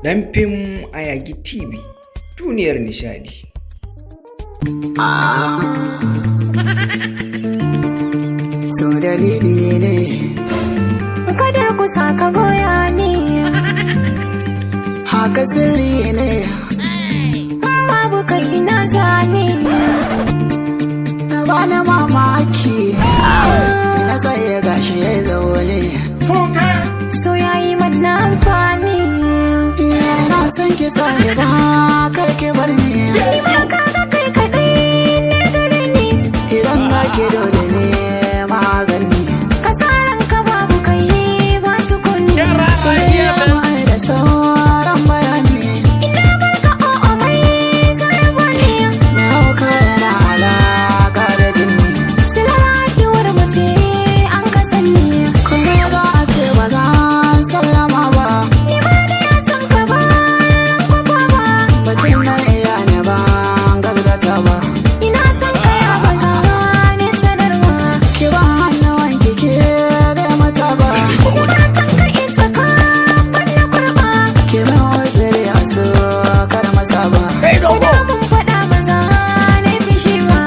Dan fim a Yagi TV, duniyar nishadi. So dalili ne kadar ku saka goya ne, haka sirri ne babu kai ina zane ba na mamaki na tsaye gashi ya zaune so yayi mana amfani na san ki sani ba karki bar ni jini ma kaga kai kadai ne gare ni idan ba ki dole ne magani kasaran ka babu kai ba su kunni soyayya mai da sauran bayani ina barka o'o mai zarabani na hauka yana alaka da jini siladuwar mace an ka sanni kuma za a ce ba za sallama ba ni ma da ya san ka ba kwafa ba batun na iya ne ba gargata ba ina san ka ya baza ne sanarwa ki ba hannuwan kike da mata ba ina san ka ita ka banna kurba ki ba waziri a su kar masa ba kuma mun faɗa maza ne fishi ba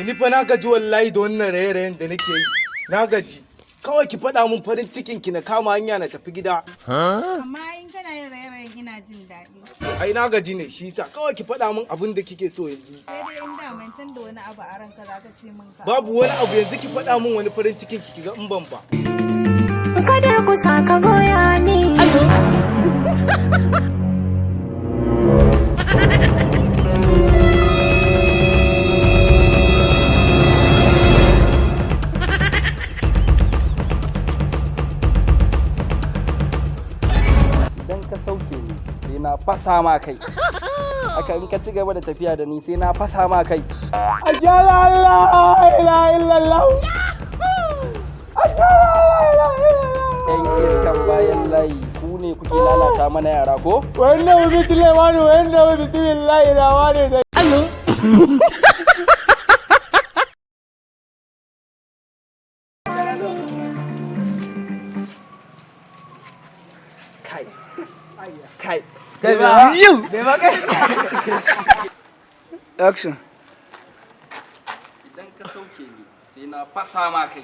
ni fa na gaji wallahi da wannan raye-rayen da nake yi. Na gaji. Kawai ki faɗa mun farin cikin ki na kama hanya na tafi gida. Amma in kana yin raye-rayen ina jin daɗi. Ai na gaji ne shi yasa kawai ki faɗa mun abin da kike so yanzu. Sai dai in daman can da wani abu a ranka za ka ce min ka. Babu wani abu yanzu ki faɗa mun wani farin cikin ki ga in ban ba. kadar ku saka goya ne Idan ka sauke ni sai na fasa ma kai. Haka in ka ci gaba da tafiya da ni sai na fasa ma kai. Ajala Allah ila illallah. Yan iskan bayan layi ku ne kuke lalata mana yara ko? Wannan wuzi Sulemanu wannan wuzi Bismillahi Rahmani da Kai. Kai. Kai ba you. Action. Idan ka sauke ni sai na fasa ma kai.